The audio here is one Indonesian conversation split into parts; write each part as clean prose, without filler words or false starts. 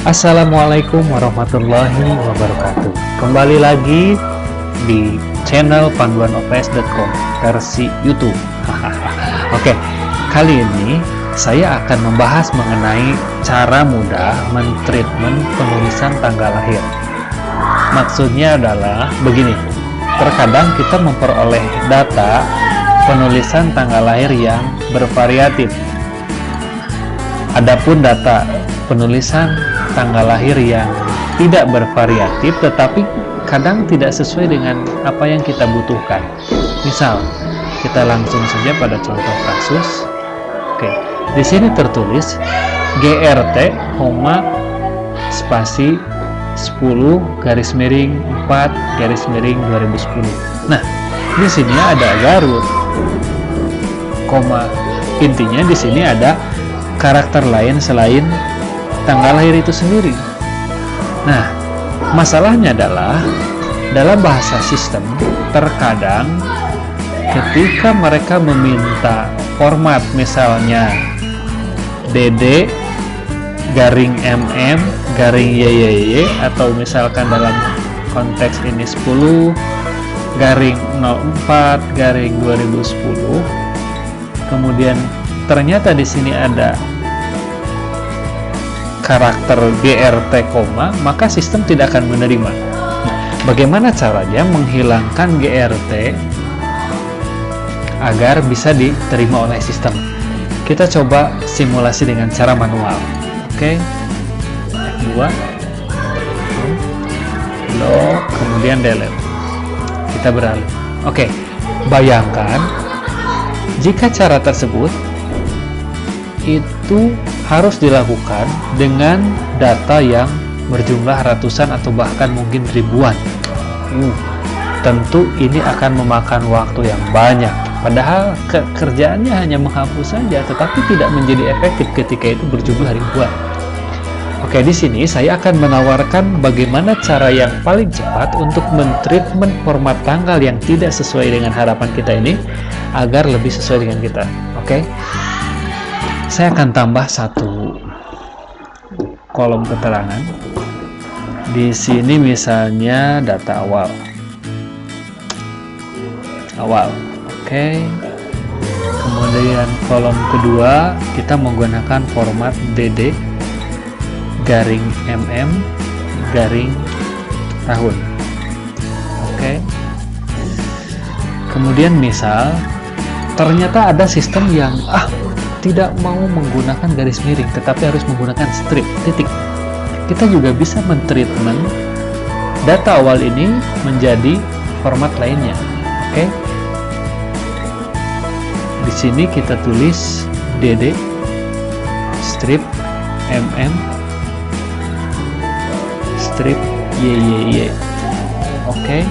Assalamualaikum warahmatullahi wabarakatuh. Kembali lagi di channel panduanops.com versi YouTube. Oke, kali ini saya akan membahas mengenai cara mudah mentreatment penulisan tanggal lahir. Maksudnya adalah begini, terkadang kita memperoleh data penulisan tanggal lahir yang bervariatif. Adapun data penulisan tanggal lahir yang tidak bervariatif tetapi kadang tidak sesuai dengan apa yang kita butuhkan. Misal, kita langsung saja pada contoh kasus. Oke, di sini tertulis GRT, spasi 10 garis miring 4 garis miring 2010. Nah, di sini ada Garut, intinya di sini ada karakter lain selain tanggal lahir itu sendiri. Nah, masalahnya adalah dalam bahasa sistem terkadang ketika mereka meminta format misalnya DD garing MM garing YYY atau misalkan dalam konteks ini 10 garing 04 garing 2010, kemudian ternyata di sini ada karakter GRT, maka sistem tidak akan menerima. Bagaimana caranya menghilangkan GRT agar bisa diterima oleh sistem? Kita coba simulasi dengan cara manual. Oke, F2, lock, kemudian delete. Kita beralih. Oke, bayangkan jika cara tersebut itu harus dilakukan dengan data yang berjumlah ratusan atau bahkan mungkin ribuan. Tentu ini akan memakan waktu yang banyak. Padahal kerjaannya hanya menghapus saja, tetapi tidak menjadi efektif ketika itu berjumlah ribuan. Oke, di sini saya akan menawarkan bagaimana cara yang paling cepat untuk mentreatment format tanggal yang tidak sesuai dengan harapan kita ini agar lebih sesuai dengan kita. Oke. Saya akan tambah satu kolom keterangan. Di sini misalnya data awal. Oke. Kemudian kolom kedua kita menggunakan format DD garing MM garing tahun. Oke. Kemudian misal ternyata ada sistem yang tidak mau menggunakan garis miring tetapi harus menggunakan strip, titik. Kita juga bisa mentreatment data awal ini menjadi format lainnya. Oke. Di sini kita tulis DD strip MM strip YYY. Oke.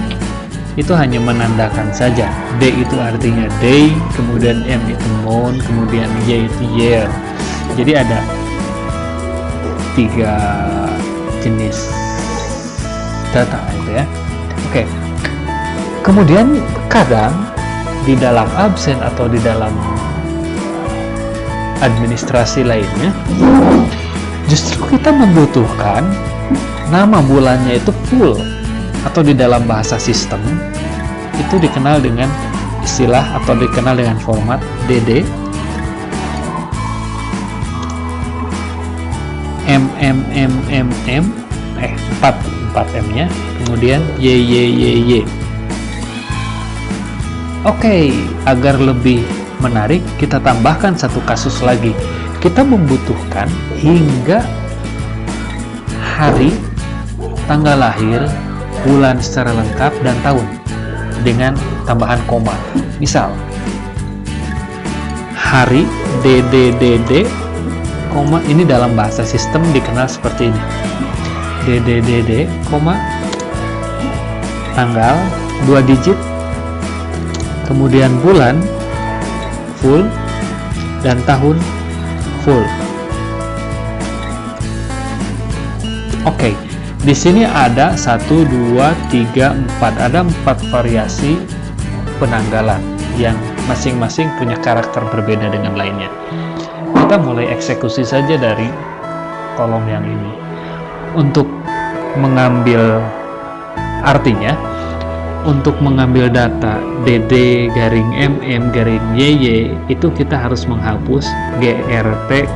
Itu hanya menandakan saja. D itu artinya day, kemudian M itu month, kemudian Y itu year. Jadi ada 3 jenis data itu ya. Oke. Kemudian kadang di dalam absen atau di dalam administrasi lainnya justru kita membutuhkan nama bulannya itu full, atau di dalam bahasa sistem itu dikenal dengan istilah atau dikenal dengan format DD MMMMM 4M nya, kemudian YYYY. Oke, agar lebih menarik kita tambahkan satu kasus lagi. Kita membutuhkan hingga hari, tanggal lahir, bulan secara lengkap, dan tahun dengan tambahan koma. Misal hari DDDD, koma, ini dalam bahasa sistem dikenal seperti ini. DDDD, koma, tanggal 2 digit, kemudian bulan full dan tahun full. Oke. Di sini ada 1, 2, 3, 4. Ada 4 variasi penanggalan yang masing-masing punya karakter berbeda dengan lainnya. Kita mulai eksekusi saja dari kolom yang ini. untuk mengambil, artinya untuk mengambil data DD garing MM garing YY itu kita harus menghapus GRT,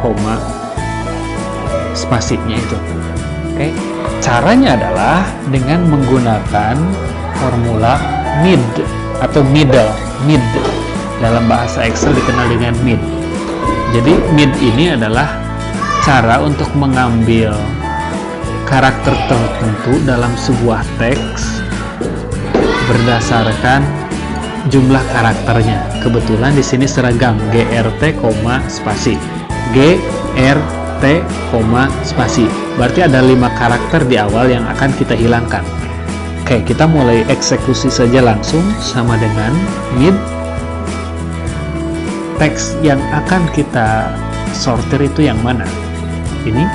spasinya itu. Oke, caranya adalah dengan menggunakan formula mid atau middle. Mid dalam bahasa Excel dikenal dengan mid. Jadi mid ini adalah cara untuk mengambil karakter tertentu dalam sebuah teks berdasarkan jumlah karakternya. Kebetulan di sini seragam GRT, spasi. GRT, spasi. Berarti ada 5 karakter di awal yang akan kita hilangkan. Oke, kita mulai eksekusi saja langsung. Sama dengan mid. Teks yang akan kita sortir itu yang mana? Ini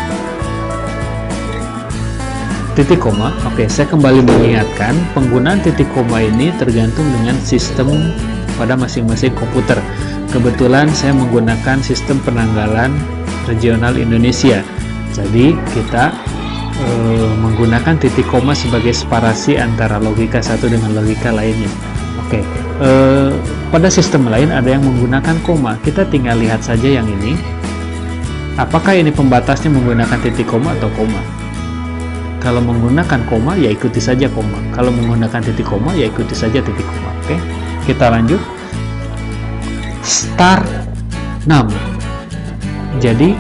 titik koma. Oke, saya kembali mengingatkan penggunaan titik koma ini tergantung dengan sistem pada masing-masing komputer. Kebetulan saya menggunakan sistem penanggalan regional Indonesia. Jadi kita menggunakan titik koma sebagai separasi antara logika satu dengan logika lainnya. Oke, pada sistem lain ada yang menggunakan koma. Kita tinggal lihat saja yang ini. Apakah ini pembatasnya menggunakan titik koma atau koma? Kalau menggunakan koma, ya ikuti saja koma. Kalau menggunakan titik koma, ya ikuti saja titik koma. Oke, kita lanjut. Start 6. Jadi,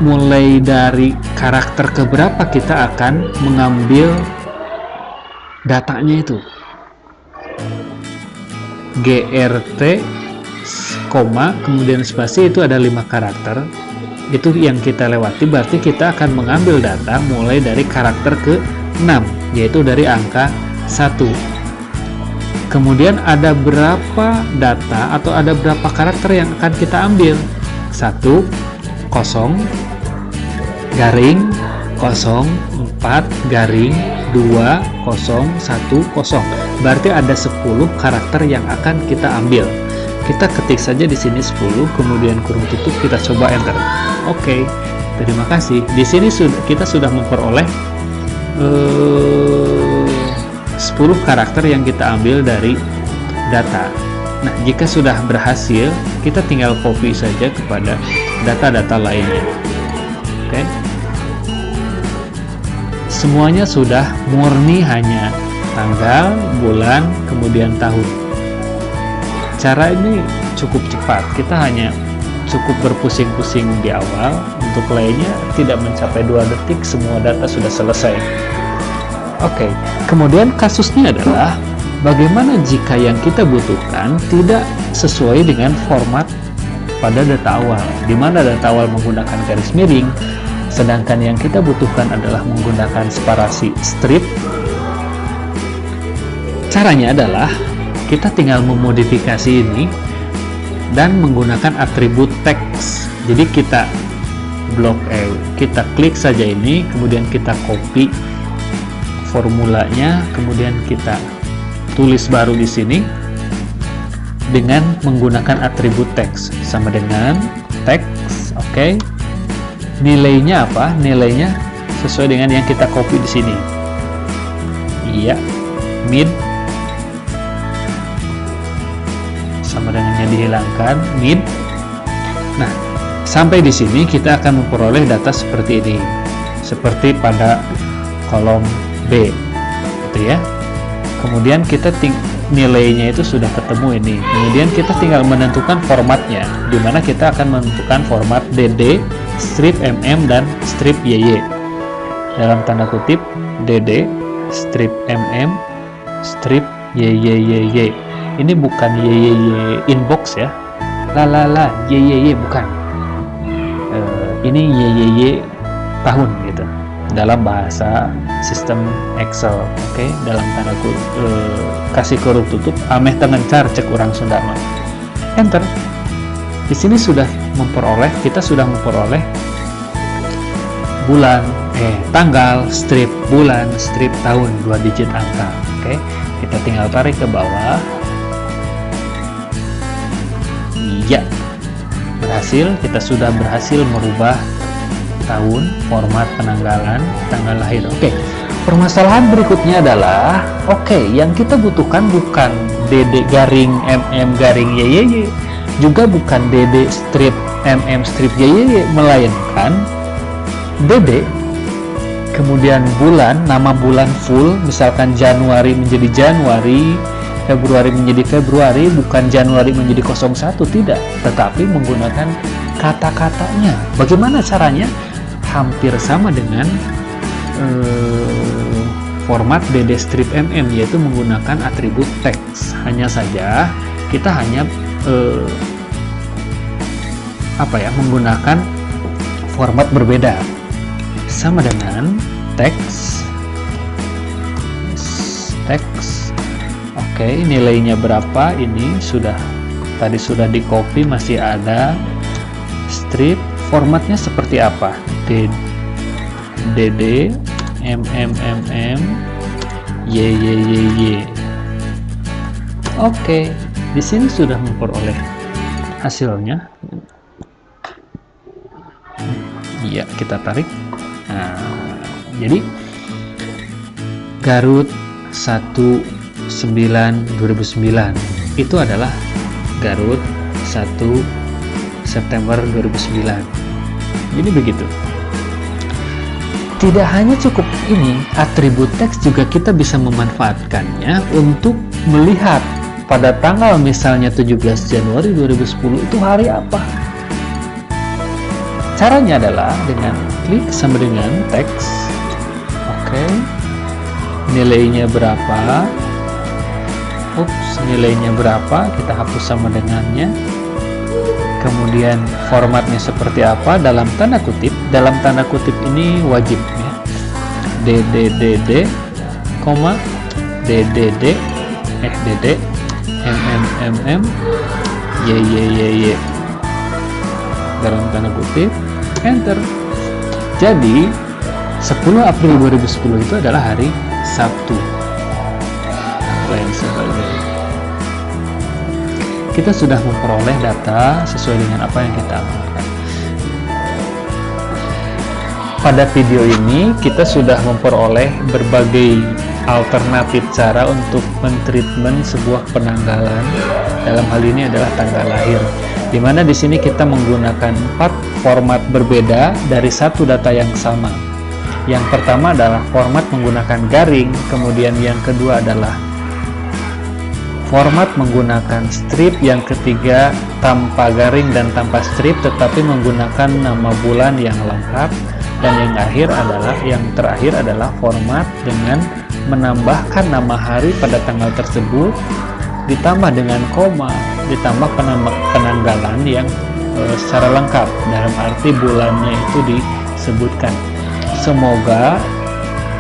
mulai dari karakter keberapa kita akan mengambil datanya itu. GRT, kemudian spasi itu ada 5 karakter. Itu yang kita lewati, berarti kita akan mengambil data mulai dari karakter ke-6, yaitu dari angka 1. Kemudian ada berapa data atau ada berapa karakter yang akan kita ambil? 1, 0, garing, 04, garing, 2, 0, 1, 0. Berarti ada 10 karakter yang akan kita ambil. Kita ketik saja di sini 10, kemudian kurung tutup, kita coba enter. Oke, terima kasih. Di sini kita sudah memperoleh 10 karakter yang kita ambil dari data. Nah, jika sudah berhasil, kita tinggal copy saja kepada data-data lainnya. Oke. Semuanya sudah murni, hanya tanggal, bulan, kemudian tahun. Cara ini cukup cepat, kita hanya cukup berpusing-pusing di awal. Untuk lainnya tidak mencapai 2 detik, semua data sudah selesai. Oke, kemudian kasusnya adalah bagaimana jika yang kita butuhkan tidak sesuai dengan format pada data awal, di mana data awal menggunakan garis miring, sedangkan yang kita butuhkan adalah menggunakan separasi strip. Caranya adalah kita tinggal memodifikasi ini dan menggunakan atribut teks. Jadi kita kita klik saja ini, kemudian kita copy formulanya, kemudian kita tulis baru di sini dengan menggunakan atribut teks sama dengan teks. Oke. Nilainya apa? Nilainya sesuai dengan yang kita copy di sini. Iya, mid sama dengan yang dihilangkan, mid. Nah, sampai di sini kita akan memperoleh data seperti ini, seperti pada kolom B, gitu ya. Kemudian kita nilainya itu sudah ketemu ini. Kemudian kita tinggal menentukan formatnya, di mana kita akan menentukan format DD, strip MM, dan strip YY. Dalam tanda kutip DD, strip MM, strip YYYY. Ini bukan YYY inbox ya, YYY bukan. Ini YYY tahun gitu dalam bahasa sistem Excel. Oke, dalam tanda kutip kasih kurung tutup, ameh tengencar cek orang Sunda mah. Enter. Di sini kita sudah memperoleh bulan, tanggal, strip bulan, strip tahun, 2 digit angka. Oke, kita tinggal tarik ke bawah. Iya, berhasil. Kita sudah berhasil merubah tahun, format penanggalan, tanggal lahir. Oke. Permasalahan berikutnya adalah, yang kita butuhkan bukan DD garing MM garing YYY, juga bukan DD strip MM strip YYY, melainkan DD kemudian bulan, nama bulan full, misalkan Januari menjadi Januari, Februari menjadi Februari, bukan Januari menjadi 01, tidak, tetapi menggunakan kata-katanya. Bagaimana caranya? Hampir sama dengan format DD strip MM, yaitu menggunakan atribut teks. Hanya saja kita hanya menggunakan format berbeda, sama dengan teks. Nilainya berapa? Ini tadi sudah di copy, masih ada. Strip formatnya seperti apa? DD MMMM YYYY. Di sini sudah memperoleh hasilnya. Iya, kita tarik. Jadi Garut 19/2009 itu adalah Garut 1 September 2009. Jadi begitu. Tidak hanya cukup ini, atribut teks juga kita bisa memanfaatkannya untuk melihat pada tanggal misalnya 17 Januari 2010 itu hari apa. Caranya adalah dengan klik sama dengan teks. Nilainya berapa? Nilainya berapa? Kita hapus sama dengannya. Kemudian formatnya seperti apa? Dalam tanda kutip ini wajib ya. DD, MMMM YYYY. Dalam tanda kutip, enter. Jadi 10 April 2010 itu adalah hari Sabtu. Lain sebagainya. Kita sudah memperoleh data sesuai dengan apa yang kita amalkan. Pada video ini kita sudah memperoleh berbagai alternatif cara untuk mentreatment sebuah penanggalan. Dalam hal ini adalah tanggal lahir, di mana di sini kita menggunakan 4 format berbeda dari satu data yang sama. Yang pertama adalah format menggunakan garing, kemudian yang kedua adalah format menggunakan strip, yang ketiga tanpa garing dan tanpa strip tetapi menggunakan nama bulan yang lengkap, dan yang terakhir adalah format dengan menambahkan nama hari pada tanggal tersebut ditambah dengan koma, ditambah penanggalan yang secara lengkap, dalam arti bulannya itu disebutkan. Semoga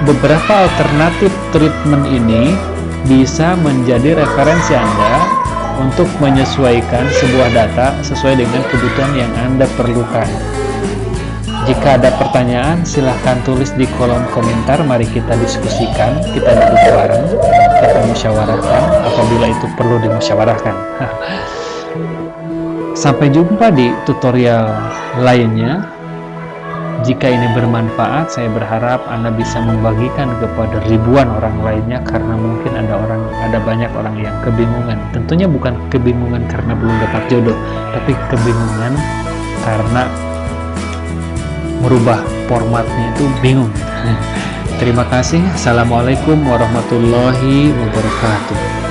beberapa alternatif treatment ini bisa menjadi referensi Anda untuk menyesuaikan sebuah data sesuai dengan kebutuhan yang Anda perlukan. Jika ada pertanyaan, silahkan tulis di kolom komentar. Mari kita diskusikan, kita duduk bareng, kita musyawarahkan apabila itu perlu dimusyawarahkan. Sampai jumpa di tutorial lainnya. Jika ini bermanfaat, saya berharap Anda bisa membagikan kepada ribuan orang lainnya, karena mungkin ada banyak orang yang kebingungan. Tentunya bukan kebingungan karena belum dapat jodoh, tapi kebingungan karena merubah formatnya itu bingung. Terima kasih. Assalamualaikum warahmatullahi wabarakatuh.